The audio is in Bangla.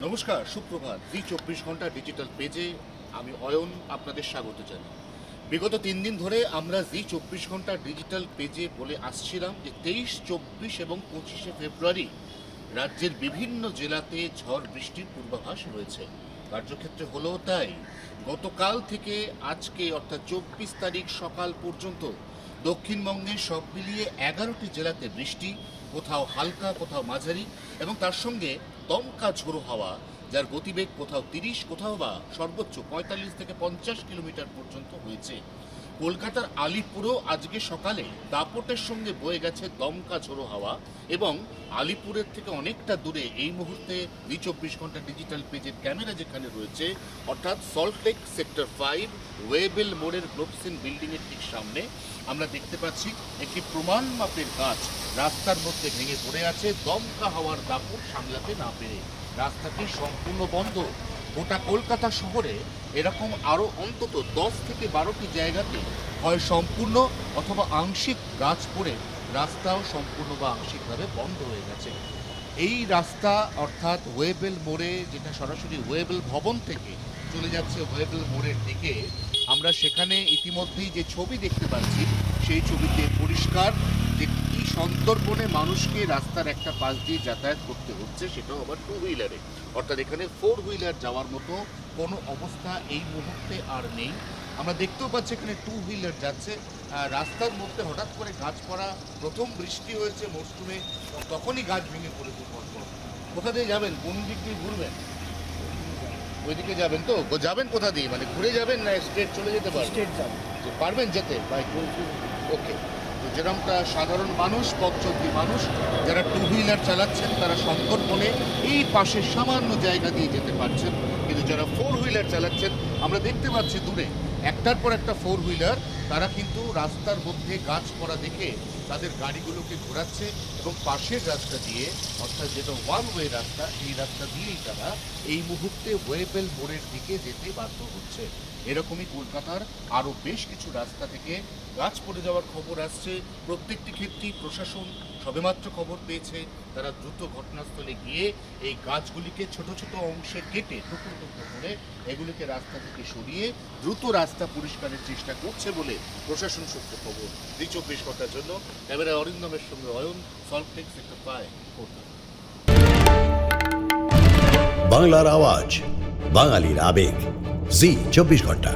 নমস্কার, সুপ্রভাত। জি 24 ঘন্টা ডিজিটাল পেজে আমি অয়ন আপনাদের স্বাগত জানাই। বিগত 3 দিন ধরে আমরা জি 24 ঘন্টা ডিজিটাল পেজে বলে আসছিলাম যে 23, 24 এবং 25শে ফেব্রুয়ারি রাজ্যের বিভিন্ন জেলাতে ঝড় বৃষ্টির পূর্বাভাস রয়েছে। কার্যক্ষেত্রে হলো তাই। গতকাল থেকে আজকে অর্থাৎ 24 তারিখ সকাল পর্যন্ত দক্ষিণবঙ্গে সব মিলিয়ে 11টি জেলাতে বৃষ্টি, কোথাও হালকা কোথাও মাঝারি, এবং তার সঙ্গে দমকা ঝোড়ো হাওয়া, যার গতিবেগ কোথাও 30, কোথাও বা সর্বোচ্চ 45 থেকে 50 কিলোমিটার পর্যন্ত হয়েছে। কলকাতার আলিপুরেও আজকে সকালে দাপটের সঙ্গে বয়ে গেছে দমকা ঝোড়ো হাওয়া, এবং আলিপুরের থেকে অনেকটা দূরে এই মুহূর্তে জি 24 ঘন্টা ডিজিটাল পেজের ক্যামেরা যেখানে রয়েছে, অর্থাৎ সল্টলেক সেক্টর 5 ওয়েবেল মোড়ের গ্লোবসিন বিল্ডিংয়ের ঠিক সামনে আমরা দেখতে পাচ্ছি একটি প্রমাণ মাপের গাছ রাস্তার মধ্যে ভেঙে পড়ে আছে। দমকা হাওয়ার দাপট সামলাতে না পেরে রাস্তাটি সম্পূর্ণ বন্ধ। গোটা কলকাতা শহরে এরকম আরও অন্তত 10 থেকে 12টি জায়গাতে হয় সম্পূর্ণ অথবা আংশিক গাছ পড়ে রাস্তাও সম্পূর্ণ বা আংশিকভাবে বন্ধ হয়ে গেছে। এই রাস্তা অর্থাৎ ওয়েবেল মোড়ে, যেটা সরাসরি ওয়েবেল ভবন থেকে চলে যাচ্ছে ওয়েবেল মোড়ের দিকে, আমরা সেখানে ইতিমধ্যেই যে ছবি দেখতে পাচ্ছি সেই ছবিতে পরিষ্কার যে কি সন্তর্পণে মানুষকে রাস্তার একটা পাশ দিয়ে যাতায়াত করতে হচ্ছে, সেটাও আবার 2 হুইলারে। অর্থাৎ এখানে 4 হুইলার যাওয়ার মতো কোনো অবস্থা এই মুহূর্তে আর নেই। আমরা দেখতেও পাচ্ছি এখানে 2 হুইলার যাচ্ছে। রাস্তার মধ্যে হঠাৎ করে গাছ পড়া, প্রথম বৃষ্টি হয়েছে মরশুমে, তখনই গাছ ভেঙে পড়েছে পরপর। কোথা দিয়ে যাবেন, কোন দিক দিয়ে ঘুরবেন? ওইদিকে যাবেন তো? যাবেন কোথা দিয়ে, মানে ঘুরে যাবেন না স্ট্রেট চলে যেতে পারবেন? স্টেট যাবে। পারবেন যেতে বাইক? ওকে। তো যেরকমটা সাধারণ মানুষ, পথ চলতি মানুষ যারা 2 হুইলার চালাচ্ছেন, তারা সন্তর্পণে এই পাশে সামান্য জায়গা দিয়ে যেতে পারছেন, কিন্তু যারা 4 হুইলার চালাচ্ছেন আমরা দেখতে পাচ্ছি দূরে একটার পর একটা 4 হুইলার, তারা কিন্তু রাস্তার মধ্যে গাছ পড়া দেখে তাদের গাড়িগুলোকে ঘোরাচ্ছে, এবং পাশের রাস্তা দিয়ে, অর্থাৎ যেটা 1 ওয়ে রাস্তা, এই রাস্তা দিয়েই তারা এই মুহূর্তে ওয়েবেল মোড়ের দিকে যেতে বাধ্য হচ্ছে। এরকমই কলকাতার আরও বেশ কিছু রাস্তা থেকে গাছ পড়ে যাওয়ার খবর আসছে। প্রত্যেকটি ক্ষেত্রেই প্রশাসন সবেমাত্র খবর পেয়েছে, তারা দ্রুত ঘটনাস্থলে গিয়ে এই গাছগুলিকে ছোট ছোট অংশে কেটে টুকরো টুকরো করে এগুলিকে রাস্তা থেকে সরিয়ে দ্রুত রাস্তা পরিষ্কারের চেষ্টা করছে বলে প্রশাসন সূত্রে খবর। জি 24 ঘন্টার জন্য ক্যামেরায় অরিন্দমের সঙ্গে অয়ন, সল্টলেক সেক্টর 5, কলকাতা। বাংলার আওয়াজ, বাঙালির আবেগ, জি 24 ঘন্টা।